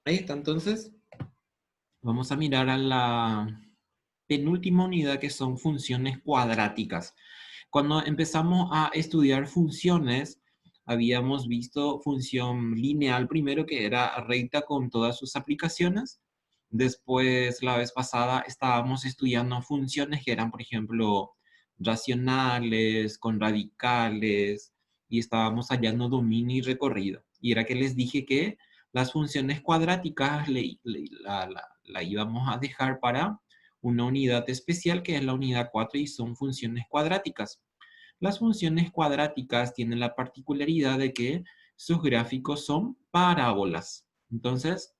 Ahí está, entonces vamos a mirar a la penúltima unidad que son funciones cuadráticas. Cuando empezamos a estudiar funciones, habíamos visto función lineal primero, que era recta con todas sus aplicaciones. Después, la vez pasada, estábamos estudiando funciones que eran, por ejemplo, racionales, con radicales, y estábamos hallando dominio y recorrido. Y era que les dije que las funciones cuadráticas la íbamos a dejar para una unidad especial, que es la unidad 4, y son funciones cuadráticas. Las funciones cuadráticas tienen la particularidad de que sus gráficos son parábolas. Entonces,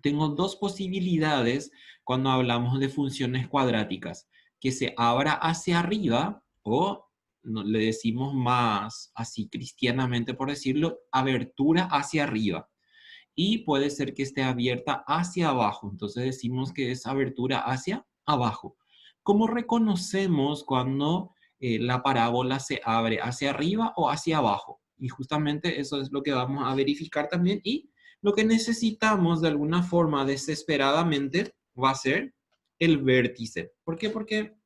tengo dos posibilidades cuando hablamos de funciones cuadráticas: que se abra hacia arriba, o le decimos más así cristianamente, por decirlo, abertura hacia arriba. Y puede ser que esté abierta hacia abajo. Entonces decimos que es abertura hacia abajo. ¿Cómo reconocemos cuando la parábola se abre hacia arriba o hacia abajo? Y justamente eso es lo que vamos a verificar también. Y lo que necesitamos de alguna forma desesperadamente va a ser el vértice. ¿Por qué? Porque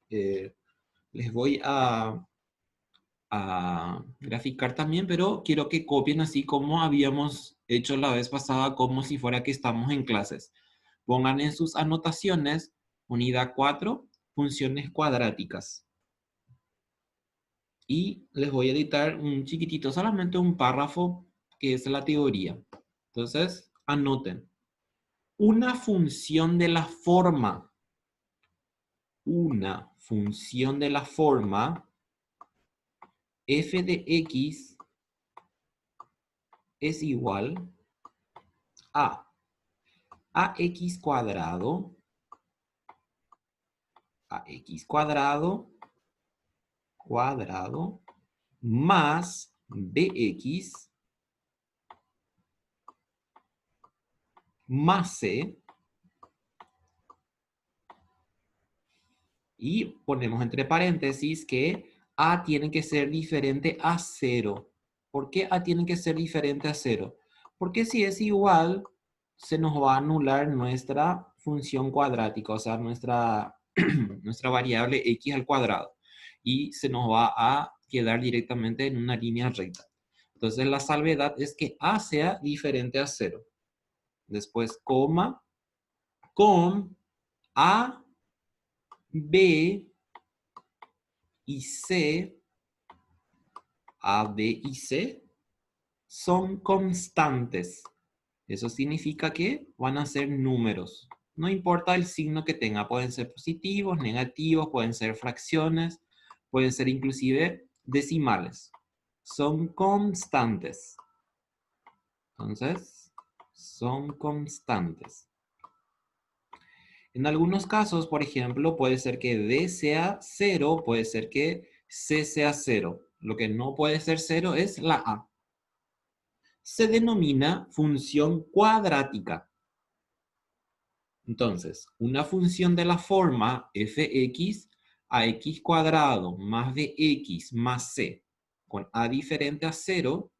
les voy a graficar también, pero quiero que copien así como habíamos hecho la vez pasada, como si fuera que estamos en clases. Pongan en sus anotaciones unidad 4, funciones cuadráticas. Y les voy a editar un chiquitito, solamente un párrafo, que es la teoría. Entonces, anoten. Una función de la forma. Una función de la forma f de x es igual a ax cuadrado más bx más c, y ponemos entre paréntesis que a tiene que ser diferente a 0. ¿Por qué a tiene que ser diferente a 0? Porque si es igual, se nos va a anular nuestra función cuadrática, o sea, nuestra variable x al cuadrado, y se nos va a quedar directamente en una línea recta. Entonces la salvedad es que a sea diferente a 0. Después coma con a, b y c. A, B y C son constantes. Eso significa que van a ser números. No importa el signo que tenga, pueden ser positivos, negativos, pueden ser fracciones, pueden ser inclusive decimales. Son constantes. Entonces, son constantes. En algunos casos, por ejemplo, puede ser que D sea 0, puede ser que C sea 0. Lo que no puede ser 0 es la A. Se denomina función cuadrática. Entonces, una función de la forma fx a x cuadrado más bx más c con a diferente a 0,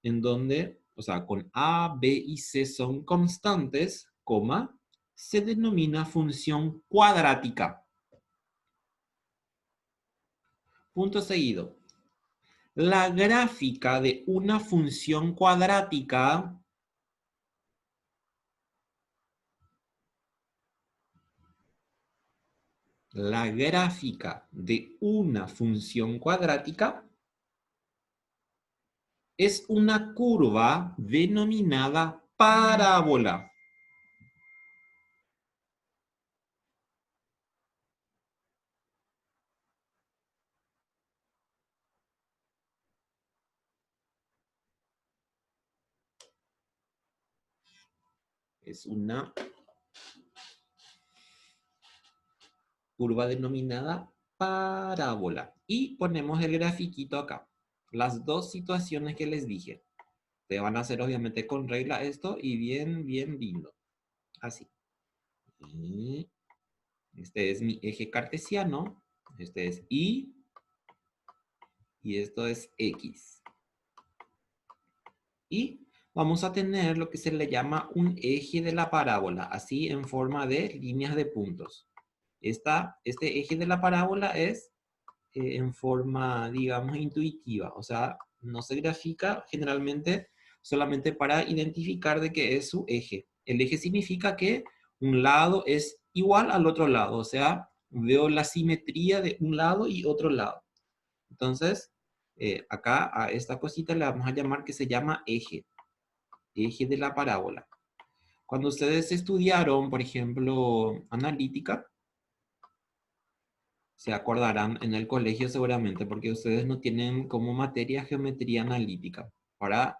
en donde, o sea, con a, b y c son constantes, coma, se denomina función cuadrática. Punto seguido. La gráfica de una función cuadrática es una curva denominada parábola. Es una curva denominada parábola. Y ponemos el grafiquito acá. Las dos situaciones que les dije. Te van a hacer obviamente con regla esto y bien, bien lindo. Así. Y este es mi eje cartesiano. Este es Y. Y esto es X. Y vamos a tener lo que se le llama un eje de la parábola, así en forma de líneas de puntos. Este eje de la parábola es en forma, digamos, intuitiva, o sea, no se grafica generalmente solamente para identificar de qué es su eje. El eje significa que un lado es igual al otro lado, o sea, veo la simetría de un lado y otro lado. Entonces, acá a esta cosita le vamos a llamar que se llama eje, eje de la parábola. Cuando ustedes estudiaron, por ejemplo, analítica, se acordarán en el colegio seguramente, porque ustedes no tienen como materia geometría analítica para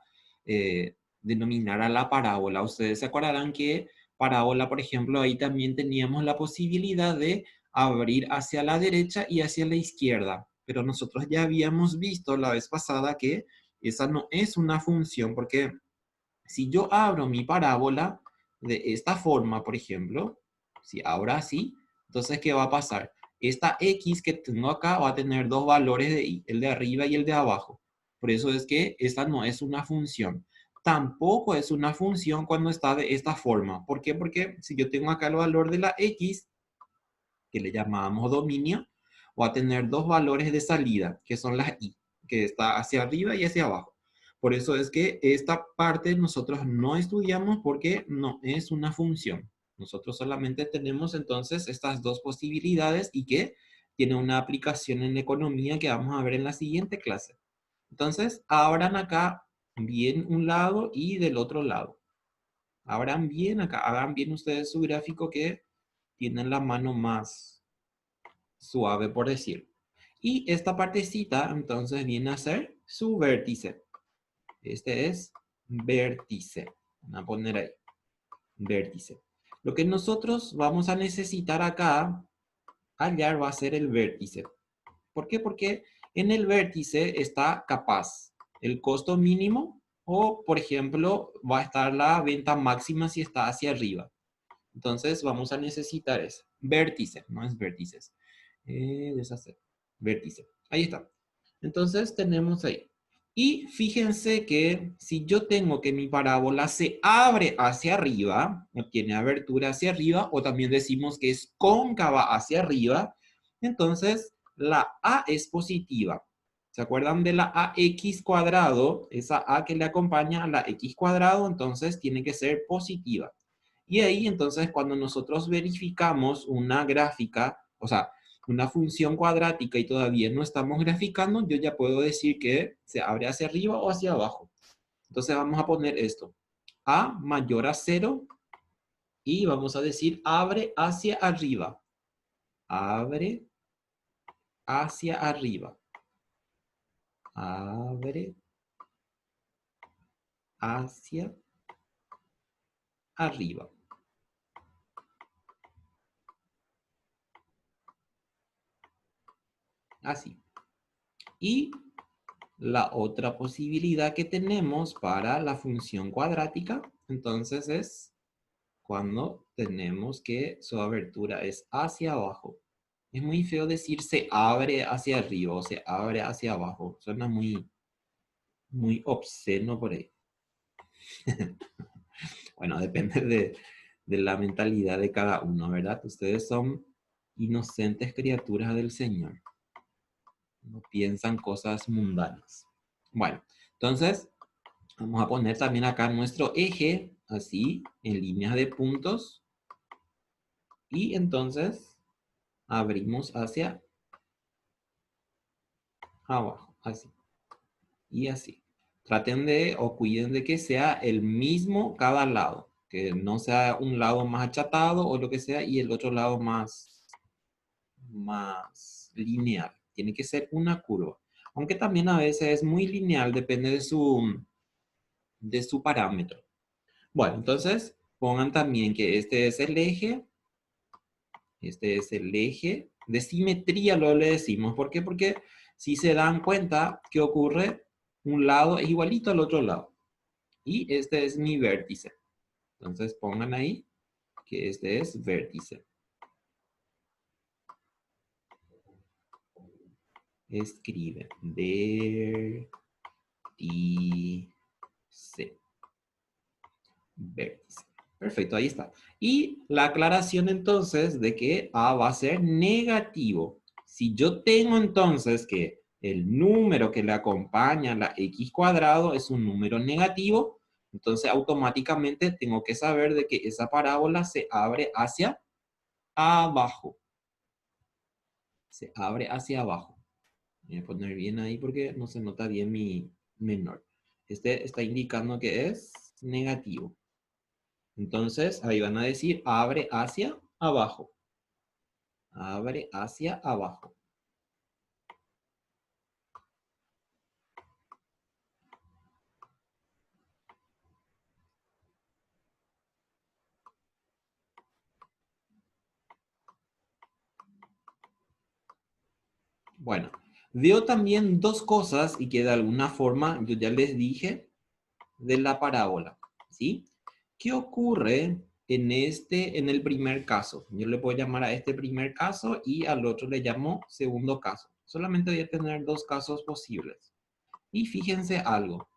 denominar a la parábola. Ustedes se acordarán que parábola, por ejemplo, ahí también teníamos la posibilidad de abrir hacia la derecha y hacia la izquierda, pero nosotros ya habíamos visto la vez pasada que esa no es una función, porque si yo abro mi parábola de esta forma, por ejemplo, si abro así, entonces, ¿qué va a pasar? Esta x que tengo acá va a tener dos valores de y, el de arriba y el de abajo. Por eso es que esta no es una función. Tampoco es una función cuando está de esta forma. ¿Por qué? Porque si yo tengo acá el valor de la x, que le llamamos dominio, va a tener dos valores de salida, que son las y, que está hacia arriba y hacia abajo. Por eso es que esta parte nosotros no estudiamos porque no es una función. Nosotros solamente tenemos entonces estas dos posibilidades y que tiene una aplicación en economía que vamos a ver en la siguiente clase. Entonces, abran acá bien un lado y del otro lado. Abran bien acá, hagan bien ustedes su gráfico que tienen la mano más suave, por decir. Y esta partecita, entonces, viene a ser su vértice. Este es vértice. Vamos a poner ahí, vértice. Lo que nosotros vamos a necesitar acá, hallar, va a ser el vértice. ¿Por qué? Porque en el vértice está capaz el costo mínimo o, por ejemplo, va a estar la venta máxima si está hacia arriba. Entonces vamos a necesitar ese vértice, no es vértices. Deshacer. Vértice. Ahí está. Entonces tenemos ahí. Y fíjense que si yo tengo que mi parábola se abre hacia arriba, o tiene abertura hacia arriba, o también decimos que es cóncava hacia arriba, entonces la A es positiva. ¿Se acuerdan de la AX cuadrado? Esa A que le acompaña a la X cuadrado, entonces tiene que ser positiva. Y ahí entonces cuando nosotros verificamos una gráfica, o sea, una función cuadrática y todavía no estamos graficando, yo ya puedo decir que se abre hacia arriba o hacia abajo. Entonces vamos a poner esto. A mayor a 0 y vamos a decir abre hacia arriba. Abre hacia arriba. Abre hacia arriba. Así. Y la otra posibilidad que tenemos para la función cuadrática, entonces es cuando tenemos que su abertura es hacia abajo. Es muy feo decir se abre hacia arriba o se abre hacia abajo. Suena muy obsceno por ahí. Bueno, depende de la mentalidad de cada uno, ¿verdad? Ustedes son inocentes criaturas del Señor. No piensan cosas mundanas. Bueno, entonces vamos a poner también acá nuestro eje, así, en líneas de puntos. Y entonces abrimos hacia abajo, así. Y así. Traten de o cuiden de que sea el mismo cada lado. Que no sea un lado más achatado o lo que sea y el otro lado más lineal. Tiene que ser una curva. Aunque también a veces es muy lineal, depende de su parámetro. Bueno, entonces pongan también que este es el eje. Este es el eje de simetría, lo le decimos. ¿Por qué? Porque si se dan cuenta que ocurre, un lado es igualito al otro lado. Y este es mi vértice. Entonces pongan ahí que este es vértice. Escriben vértice. vértice. Perfecto, ahí está. Y la aclaración entonces de que A va a ser negativo. Si yo tengo entonces que el número que le acompaña a la x cuadrado es un número negativo, entonces automáticamente tengo que saber de que esa parábola se abre hacia abajo. Se abre hacia abajo. Voy a poner bien ahí porque no se nota bien mi menor. Este está indicando que es negativo. Entonces, ahí van a decir, abre hacia abajo. Abre hacia abajo. Bueno, veo también dos cosas y que de alguna forma yo ya les dije de la parábola, ¿sí? ¿Qué ocurre en el primer caso? Yo le puedo llamar a este primer caso y al otro le llamo segundo caso. Solamente voy a tener dos casos posibles. Y fíjense algo.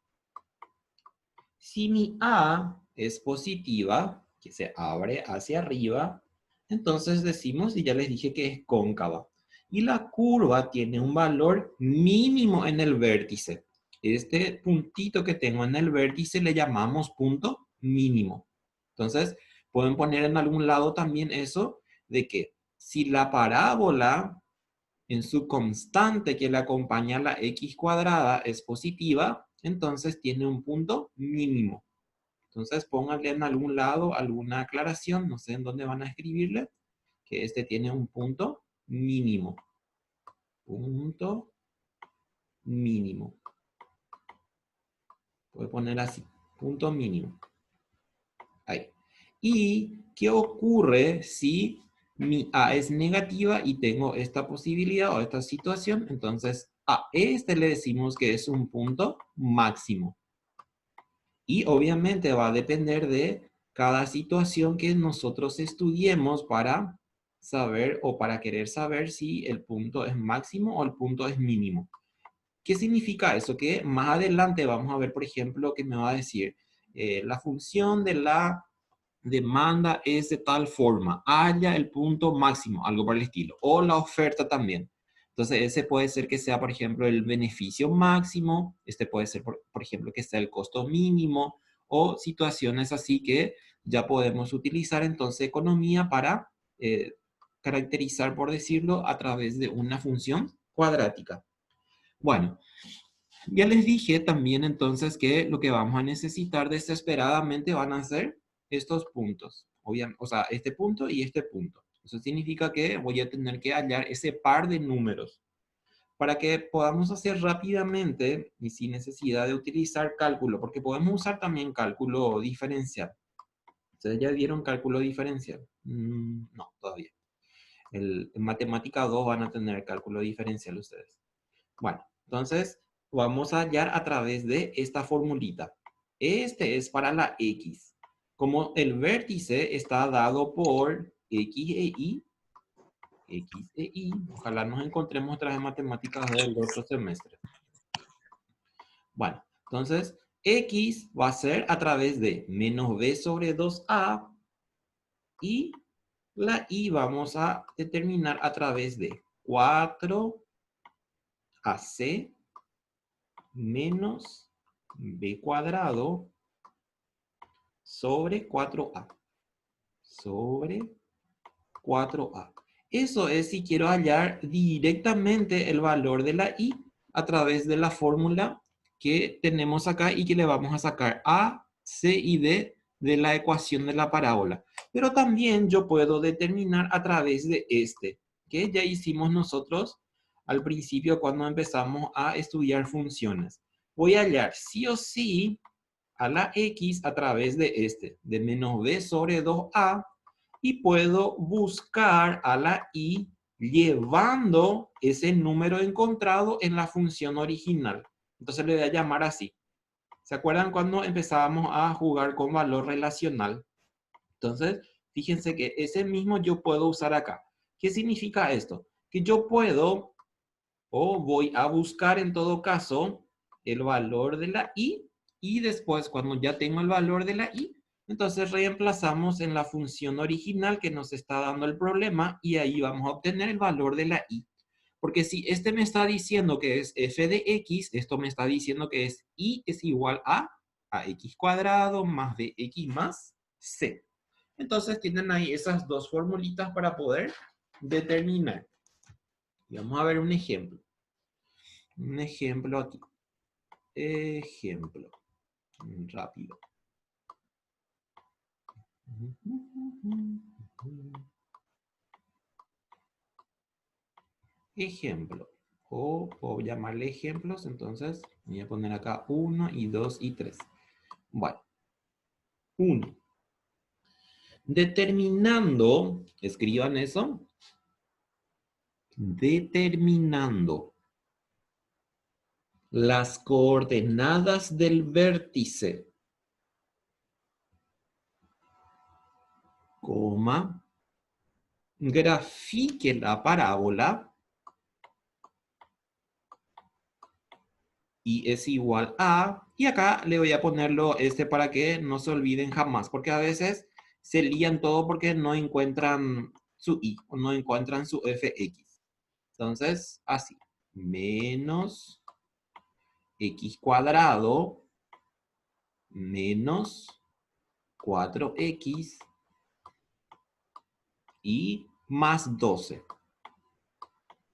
Si mi A es positiva, que se abre hacia arriba, entonces decimos, y ya les dije que es cóncava. Y la curva tiene un valor mínimo en el vértice. Este puntito que tengo en el vértice le llamamos punto mínimo. Entonces, pueden poner en algún lado también eso de que si la parábola en su constante que le acompaña a la x cuadrada es positiva, entonces tiene un punto mínimo. Entonces pónganle en algún lado alguna aclaración, no sé en dónde van a escribirle, que este tiene un punto mínimo. Punto mínimo. Voy a poner así, punto mínimo. Ahí. ¿Y qué ocurre si mi A es negativa y tengo esta posibilidad o esta situación? Entonces a este le decimos que es un punto máximo. Y obviamente va a depender de cada situación que nosotros estudiemos para saber o para querer saber si el punto es máximo o el punto es mínimo. ¿Qué significa eso? Que más adelante vamos a ver, por ejemplo, que me va a decir la función de la demanda es de tal forma, haya el punto máximo, algo por el estilo, o la oferta también. Entonces, ese puede ser que sea, por ejemplo, el beneficio máximo, este puede ser, por ejemplo, que sea el costo mínimo, o situaciones así que ya podemos utilizar entonces economía para caracterizar, por decirlo, a través de una función cuadrática. Bueno, ya les dije también entonces que lo que vamos a necesitar desesperadamente van a ser estos puntos. O sea, este punto y este punto. Eso significa que voy a tener que hallar ese par de números para que podamos hacer rápidamente y sin necesidad de utilizar cálculo, porque podemos usar también cálculo diferencial. ¿Ustedes ya vieron cálculo diferencial? No, todavía. En matemática 2 van a tener cálculo diferencial ustedes. Bueno, entonces vamos a hallar a través de esta formulita. Este es para la X. Como el vértice está dado por X e Y, ojalá nos encontremos otras matemáticas del otro semestre. Bueno, entonces X va a ser a través de menos B sobre 2A y la Y vamos a determinar a través de 4AC menos b cuadrado sobre 4a. Sobre 4a. Eso es si quiero hallar directamente el valor de la y a través de la fórmula que tenemos acá y que le vamos a sacar a, c y d de la ecuación de la parábola. Pero también yo puedo determinar a través de este, que ya hicimos nosotros al principio cuando empezamos a estudiar funciones. Voy a hallar sí o sí a la x a través de este, de menos b sobre 2a, y puedo buscar a la y llevando ese número encontrado en la función original. Entonces le voy a llamar así. ¿Se acuerdan cuando empezábamos a jugar con valor relacional? Entonces, fíjense que ese mismo yo puedo usar acá. ¿Qué significa esto? Que yo puedo, o voy a buscar en todo caso, el valor de la y después cuando ya tengo el valor de la y, Entonces reemplazamos en la función original que nos está dando el problema y ahí vamos a obtener el valor de la y. Porque si este me está diciendo que es f de x, esto me está diciendo que es y es igual a x cuadrado más bx más c. Entonces tienen ahí esas dos formulitas para poder determinar. Y vamos a ver un ejemplo. Un ejemplo aquí. Ejemplo. Rápido. Ejemplo. O puedo llamarle ejemplos, entonces voy a poner acá 1 y 2 y 3. Bueno. 1. Determinando, escriban eso. Determinando las coordenadas del vértice, coma, grafique la parábola y es igual a, y acá le voy a ponerlo para que no se olviden jamás, porque a veces se lían todo porque no encuentran su y, o no encuentran su fx. Entonces, así, menos x cuadrado menos 4x y más 12.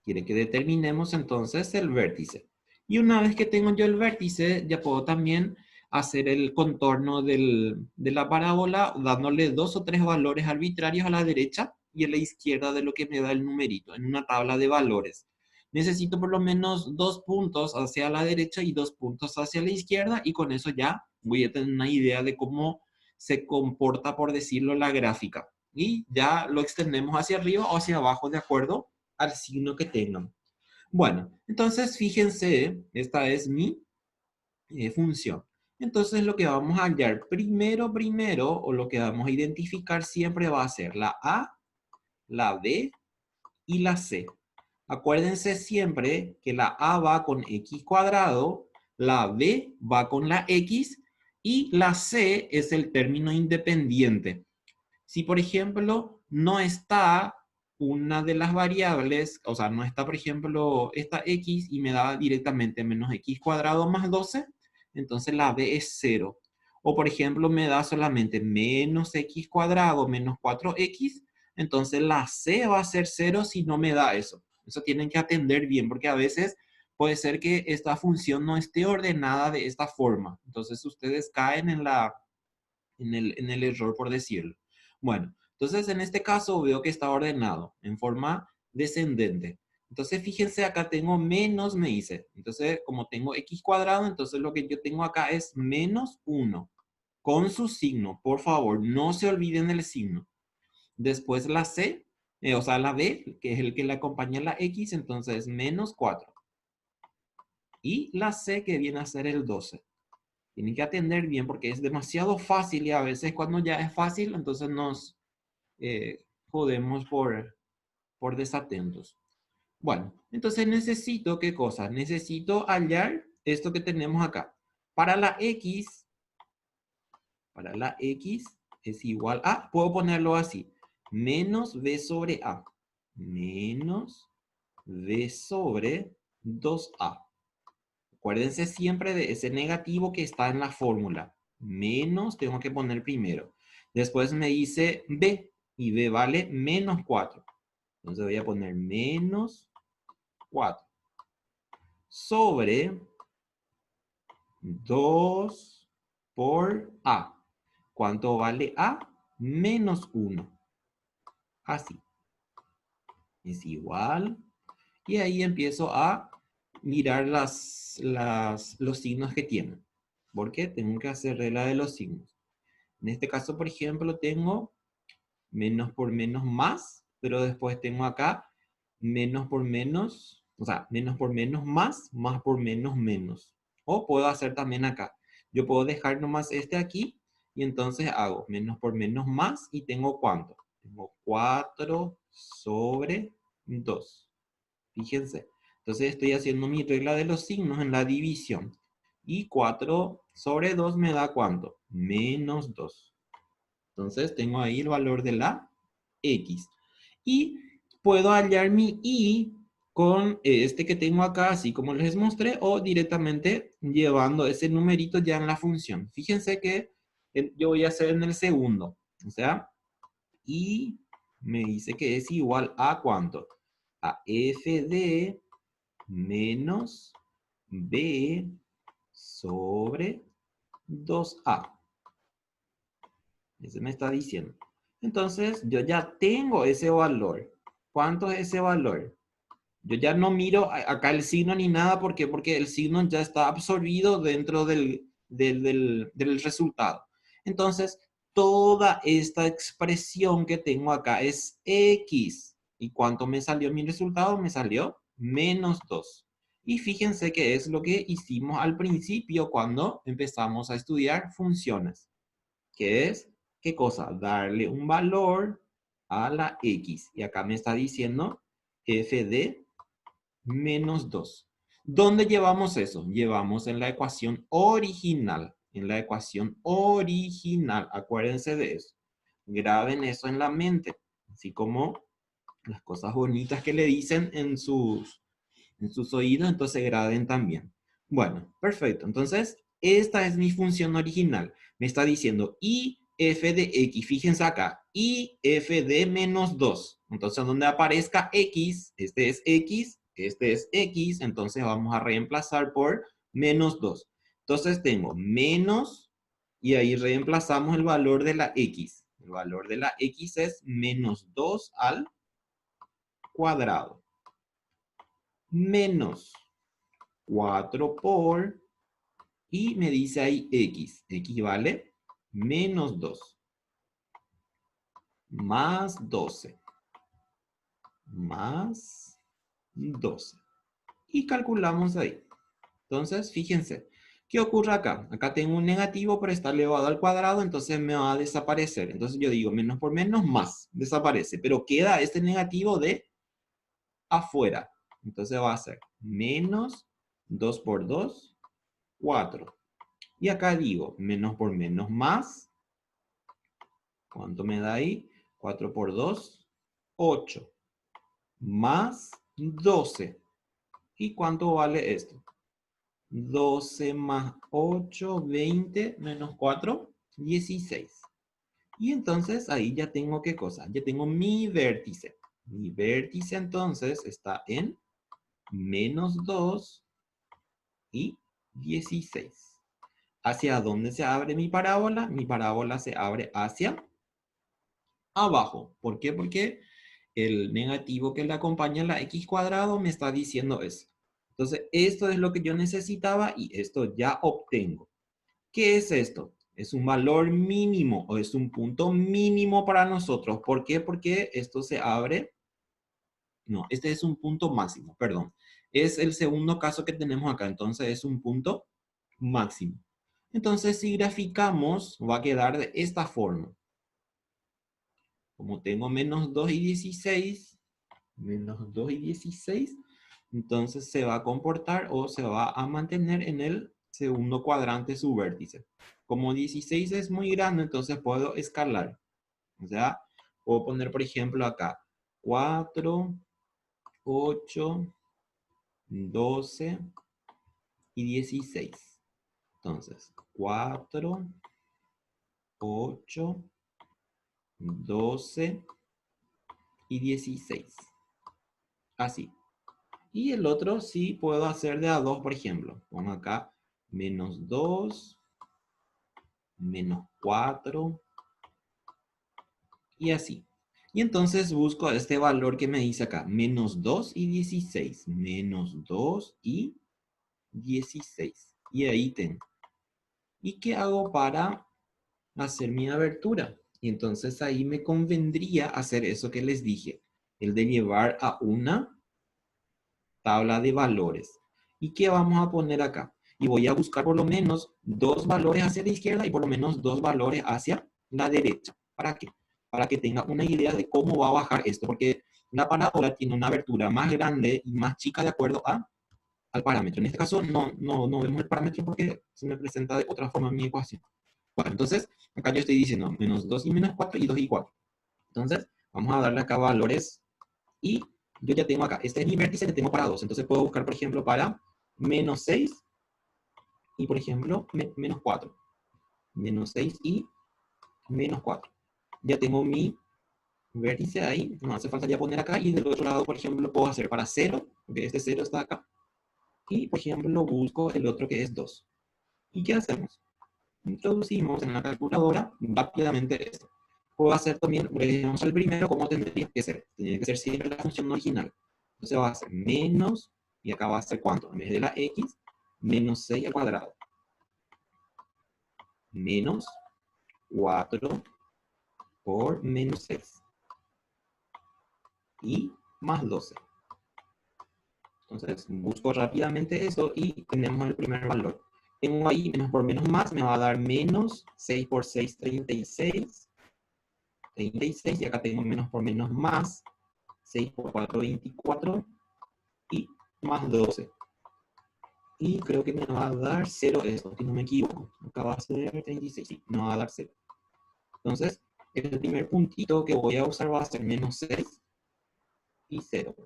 Quiere que determinemos entonces el vértice. Y una vez que tengo yo el vértice, ya puedo también hacer el contorno de la parábola dándole 2 o 3 valores arbitrarios a la derecha y a la izquierda de lo que me da el numerito en una tabla de valores. Necesito por lo menos 2 puntos hacia la derecha y 2 puntos hacia la izquierda y con eso ya voy a tener una idea de cómo se comporta, por decirlo, la gráfica. Y ya lo extendemos hacia arriba o hacia abajo de acuerdo al signo que tengan. Bueno, entonces fíjense, esta es mi función. Entonces lo que vamos a hallar primero, o lo que vamos a identificar siempre va a ser la A, la B y la C. Acuérdense siempre que la A va con x cuadrado, la B va con la x y la C es el término independiente. Si, por ejemplo, no está una de las variables, o sea, no está, por ejemplo, esta x y me da directamente menos x cuadrado más 12, entonces la b es 0. O, por ejemplo, me da solamente menos x cuadrado menos 4x, entonces la c va a ser 0 si no me da eso. Eso tienen que atender bien, porque a veces puede ser que esta función no esté ordenada de esta forma. Entonces ustedes caen en el error, por decirlo. Bueno, entonces en este caso veo que está ordenado en forma descendente. Entonces fíjense, acá tengo menos, me dice. Entonces, como tengo x cuadrado, entonces lo que yo tengo acá es menos 1. Con su signo, por favor, no se olviden del signo. Después la c, o sea, la b, que es el que le acompaña a la x, entonces menos 4. Y la c, que viene a ser el 12. Tienen que atender bien porque es demasiado fácil y a veces cuando ya es fácil, entonces nos jodemos por desatentos. Bueno, entonces necesito, ¿qué cosa? Necesito hallar esto que tenemos acá. Para la x es igual a, puedo ponerlo así, menos b sobre a, menos b sobre 2a. Acuérdense siempre de ese negativo que está en la fórmula. Menos tengo que poner primero. Después me dice b, y b vale menos 4. Entonces voy a poner menos 4. Sobre 2 por a. ¿Cuánto vale a? Menos 1. Así. Es igual. Y ahí empiezo a mirar los signos que tienen. Porque tengo que hacer regla de los signos. En este caso, por ejemplo, tengo menos por menos más, pero después tengo acá menos por menos, o sea, menos por menos más por menos menos. O puedo hacer también acá. Yo puedo dejar nomás este aquí y entonces hago menos por menos más y tengo ¿cuánto? Tengo 4 sobre 2. Fíjense. Entonces estoy haciendo mi regla de los signos en la división. Y 4 sobre 2 me da ¿cuánto? Menos 2. Entonces tengo ahí el valor de la X. Y puedo hallar mi Y con este que tengo acá, así como les mostré, o directamente llevando ese numerito ya en la función. Fíjense que yo voy a hacer en el segundo. O sea, Y me dice que es igual a ¿cuánto? A f de menos b sobre 2a. Ese me está diciendo. Entonces, yo ya tengo ese valor. ¿Cuánto es ese valor? Yo ya no miro acá el signo ni nada. ¿Por qué? Porque el signo ya está absorbido dentro del resultado. Entonces, toda esta expresión que tengo acá es X. ¿Y cuánto me salió mi resultado? Me salió menos 2. Y fíjense que es lo que hicimos al principio cuando empezamos a estudiar funciones. Que es, ¿qué cosa? Darle un valor a la X. Y acá me está diciendo f de menos 2. ¿Dónde llevamos eso? Llevamos en la ecuación original. En la ecuación original. Acuérdense de eso. Graben eso en la mente. Así como las cosas bonitas que le dicen en sus oídos, entonces graben también. Bueno, perfecto. Entonces, esta es mi función original. Me está diciendo y f de x. Fíjense acá. Y f de menos 2. Entonces, donde aparezca x, este es x, entonces vamos a reemplazar por menos 2. Entonces, tengo menos, y ahí reemplazamos el valor de la x. El valor de la x es menos 2 al cuadrado. Menos 4 por, y me dice ahí x. X vale menos 2. Más 12. Más 12. Y calculamos ahí. Entonces, fíjense. ¿Qué ocurre acá? Acá tengo un negativo, pero está elevado al cuadrado, entonces me va a desaparecer. Entonces yo digo menos por menos, más. Desaparece. Pero queda este negativo de afuera. Entonces va a ser menos 2 por 2, 4. Y acá digo, menos por menos más. ¿Cuánto me da ahí? 4 por 2, 8. Más 12. ¿Y cuánto vale esto? 12 más 8, 20, menos 4, 16. Y entonces ahí ya tengo ¿qué cosa? Ya tengo mi vértice. Mi vértice entonces está en menos 2 y 16. ¿Hacia dónde se abre mi parábola? Mi parábola se abre hacia abajo. ¿Por qué? Porque el negativo que le acompaña a la x cuadrado me está diciendo eso. Entonces, esto es lo que yo necesitaba y esto ya obtengo. ¿Qué es esto? Es un valor mínimo o es un punto mínimo para nosotros. ¿Por qué? Porque esto se abre. No, este es un punto máximo, perdón. Es el segundo caso que tenemos acá. Entonces, es un punto máximo. Entonces, si graficamos, va a quedar de esta forma. Como tengo menos 2 y 16, menos 2 y 16, entonces se va a comportar o se va a mantener en el segundo cuadrante su vértice. Como 16 es muy grande, entonces puedo escalar. O sea, puedo poner, por ejemplo, acá 4, 8, 12 y 16. Entonces, 4, 8, 12 y 16. Así. Y el otro sí puedo hacer de a 2, por ejemplo. Pongo acá menos 2, menos 4 y así. Y entonces busco este valor que me dice acá, menos 2 y 16. Menos 2 y 16. Y ahí tengo. ¿Y qué hago para hacer mi abertura? Y entonces ahí me convendría hacer eso que les dije. El de llevar a una tabla de valores. ¿Y qué vamos a poner acá? Y voy a buscar por lo menos dos valores hacia la izquierda y por lo menos dos valores hacia la derecha. ¿Para qué? Para que tenga una idea de cómo va a bajar esto, porque la parábola tiene una abertura más grande y más chica de acuerdo al parámetro. En este caso no vemos el parámetro porque se me presenta de otra forma en mi ecuación. 4. Entonces, acá yo estoy diciendo menos 2 y menos 4 y 2 y 4. Entonces, vamos a darle acá valores y yo ya tengo acá, este es mi vértice que tengo para 2. Entonces puedo buscar, por ejemplo, para menos 6 y, por ejemplo, menos 4. Menos 6 y menos 4. Ya tengo mi vértice ahí, no hace falta ya poner acá, y del otro lado, por ejemplo, lo puedo hacer para 0, porque este 0 está acá, y, por ejemplo, busco el otro que es 2. ¿Y qué hacemos? Introducimos en la calculadora rápidamente esto. Puedo hacer también, vamos al primero, ¿cómo tendría que ser? Tendría que ser siempre la función original. Entonces va a ser menos, y acá va a ser ¿cuánto? En vez de la x, menos 6 al cuadrado. Menos 4 por menos 6. Y más 12. Entonces busco rápidamente eso y tenemos el primer valor. Tengo ahí menos por menos más, me va a dar menos 6 por 6, 36. 36, y acá tengo menos por menos más, 6 por 4, 24, y más 12. Y creo que me va a dar 0 esto, si no me equivoco. Acá va a ser 36, sí, me va a dar 0. Entonces, el primer puntito que voy a usar va a ser menos 6 y 0.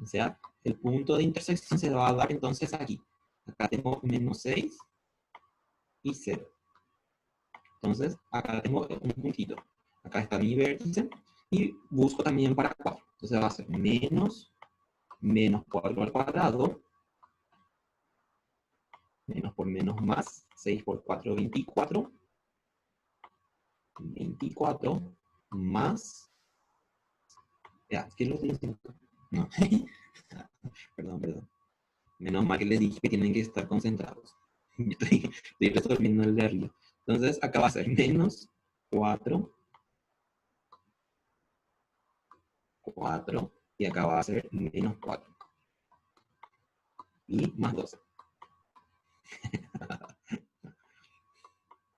O sea, el punto de intersección se va a dar entonces aquí. Acá tengo menos 6 y 0. Entonces, acá tengo un puntito. Acá está mi vértice. Y busco también para 4. Entonces va a ser menos 4 al cuadrado. Menos por menos más. 6 por 4, 24. 24 más... Ya, ¿qué es lo que estoy haciendo? No. Perdón. Menos mal que les dije que tienen que estar concentrados. Estoy resolviendo el de arriba. Entonces, acá va a ser menos 4, 4, y acá va a ser menos 4. Y más 12.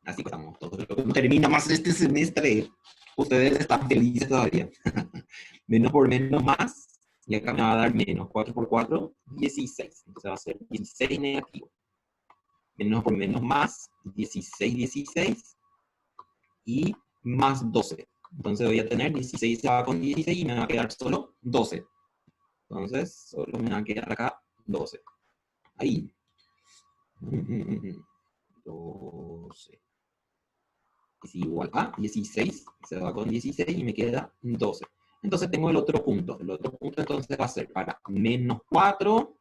Así que estamos todos. Termina más este semestre. Ustedes están felices todavía. Menos por menos más. Y acá me va a dar menos 4 por 4, 16. Entonces va a ser 16 negativo. Menos por menos más, 16, 16. Y más 12. Entonces voy a tener 16 se va con 16 y me va a quedar solo 12. Entonces solo me va a quedar acá 12. Ahí. 12. Es igual a 16. Se va con 16 y me queda 12. Entonces tengo el otro punto. El otro punto entonces va a ser para menos 4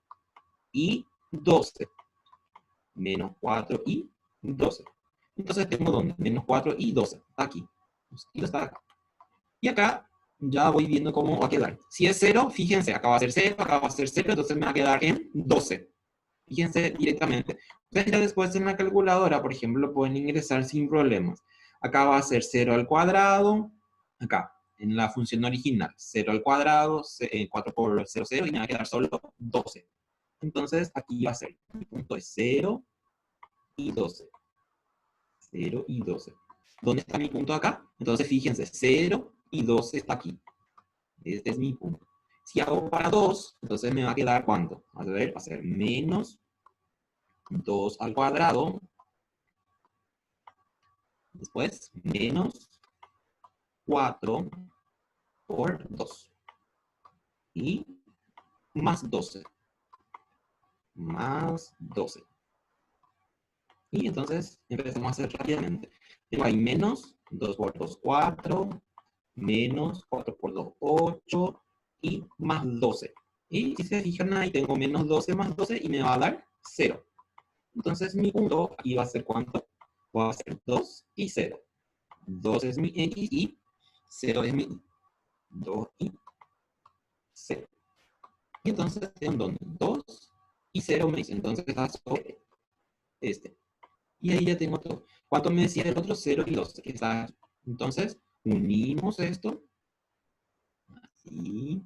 y 12. Menos 4 y 12. Entonces tengo ¿dónde? Menos 4 y 12. Aquí. Y está acá. Y acá ya voy viendo cómo va a quedar. Si es 0, fíjense, acá va a ser 0, acá va a ser 0, entonces me va a quedar en 12. Fíjense directamente. Ustedes ya después en la calculadora, por ejemplo, pueden ingresar sin problemas. Acá va a ser 0 al cuadrado, acá, en la función original, 0 al cuadrado, 4 por 0, 0, y me va a quedar solo 12. Entonces, aquí va a ser, mi punto es 0 y 12. 0 y 12. ¿Dónde está mi punto acá? Entonces, fíjense, 0 y 12 está aquí. Este es mi punto. Si hago para 2, entonces me va a quedar ¿cuánto? A ver, va a ser menos 2 al cuadrado. Después, menos 4 por 2. Y más 12. Más 12. Y entonces empecemos a hacer rápidamente. Tengo ahí menos 2 por 2, 4. Menos 4 por 2, 8. Y más 12. Y si se fijan ahí, tengo menos 12 más 12 y me va a dar 0. Entonces mi punto aquí va a ser ¿cuánto? Va a ser 2 y 0. 2 es mi X y 0 es mi Y. 2 y 0. Y entonces tengo ¿dónde? 2 y 0 me dice. Entonces está sobre este. Y ahí ya tengo todo. ¿Cuánto me decía el otro? 0 y 2. Está. Entonces unimos esto. Así.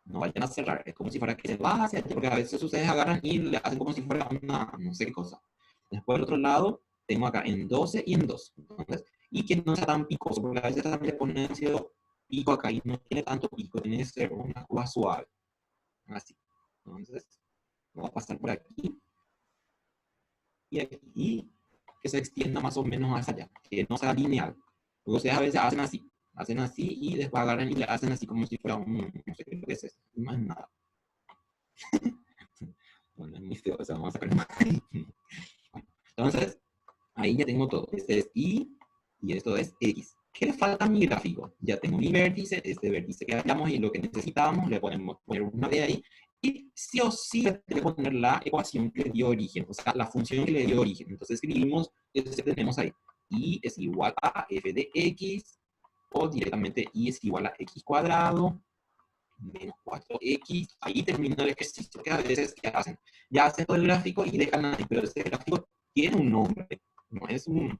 No vayan a cerrar. Es como si fuera que se va hacia allá. Porque a veces ustedes agarran y le hacen como si fuera una no sé qué cosa. Después del otro lado, tengo acá en 12 y en 2. Entonces, y que no sea tan picoso, porque a veces también le ponen demasiado pico acá y no tiene tanto pico, tiene que ser una curva suave. Así. Entonces, lo voy a pasar por aquí y aquí. que se extienda más o menos hacia allá, que no sea lineal. Porque ustedes a veces hacen así y después agarran y le hacen así como si fuera un, no sé qué es eso, más nada. Bueno, es muy feo, o sea, vamos a sacar más. Bueno, entonces, ahí ya tengo todo. Este es y esto es X. ¿Qué le falta a mi gráfico? Ya tengo mi vértice, este vértice que hallamos y lo que necesitábamos, le podemos poner una B ahí. Y sí o sí le tengo que poner la ecuación que le dio origen, o sea, la función que le dio origen. Entonces escribimos eso que tenemos ahí. Y es igual a f de x, o directamente y es igual a x cuadrado menos 4x. Ahí termina el ejercicio que a veces que hacen. Ya hacen todo el gráfico y dejan ahí, pero ese gráfico tiene un nombre, no es un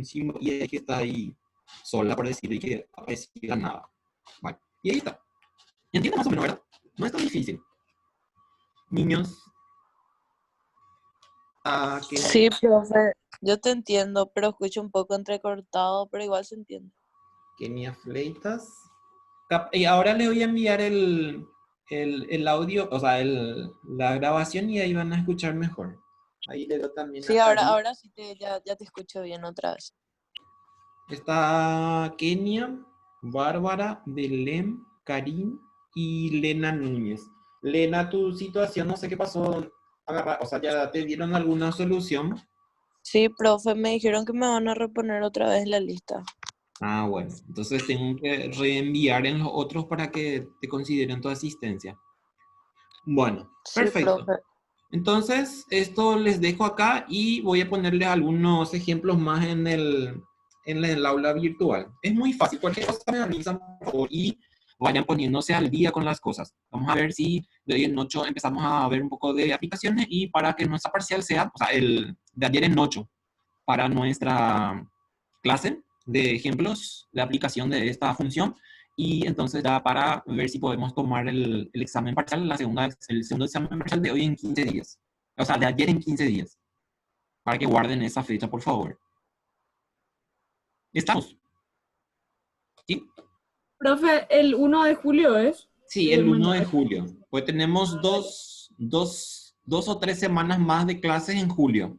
símbolo y que está ahí sola, por decirlo, y que apareciera nada. Vale. Y ahí está. Entiendo más o menos, ¿verdad? No es tan difícil. Niños, que Sí, profe, yo te entiendo, pero escucho un poco entrecortado, pero igual se entiende. Kenia Fleitas. Y ahora le voy a enviar el audio, o sea, la grabación y ahí van a escuchar mejor. Ahí le doy también Sí, a Karim. ahora sí ya te escucho bien otra vez. Está Kenia, Bárbara, Belén, Karim y Lena Núñez. Lena, tu situación, no sé qué pasó. O sea, ya te dieron alguna solución. Sí, profe, me dijeron que me van a reponer otra vez la lista. Ah, bueno. Entonces tengo que reenviar en los otros para que te consideren tu asistencia. Bueno, Sí, perfecto. profe. Entonces, esto les dejo acá y voy a ponerles algunos ejemplos más en el aula virtual. Es muy fácil, cualquier cosa me avisan por favor, y vayan poniéndose al día con las cosas. Vamos a ver si de hoy en 8 empezamos a ver un poco de aplicaciones y para que nuestra parcial sea, o sea, el de ayer en 8, para nuestra clase de ejemplos de aplicación de esta función y entonces ya para ver si podemos tomar el examen parcial, el segundo examen parcial de hoy en 15 días. O sea, de ayer en 15 días. Para que guarden esa fecha, por favor. ¿Estamos? ¿Sí? Profe, el 1 de julio es. Sí, el 1 de Mañana. julio. Pues tenemos dos o tres semanas más de clases en julio.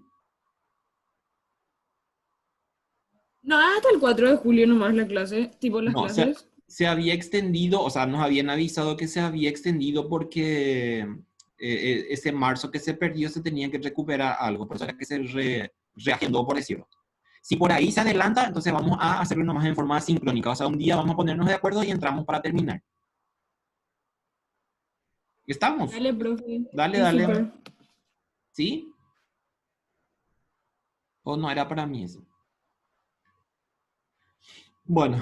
No, hasta el 4 de julio nomás la clase, tipo las No, clases. se había extendido, o sea, nos habían avisado que se había extendido porque ese marzo que se perdió se tenía que recuperar algo, por eso era que se reagendó, por decirlo. Si por ahí se adelanta, entonces vamos a hacerlo nomás en forma sincrónica, o sea, un día vamos a ponernos de acuerdo y entramos para terminar. ¿Estamos? Dale, profe. Dale, Sí, dale. súper. ¿Sí? ¿O no era para mí eso? Bueno,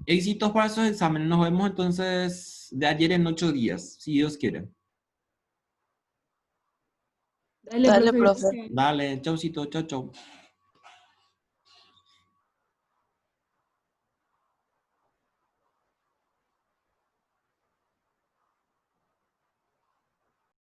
éxitos para esos exámenes. Nos vemos entonces de ayer en 8 días, si Dios quiere. Dale, Dale, profe. profe. Gracias. Dale, chaucito, chau, chau.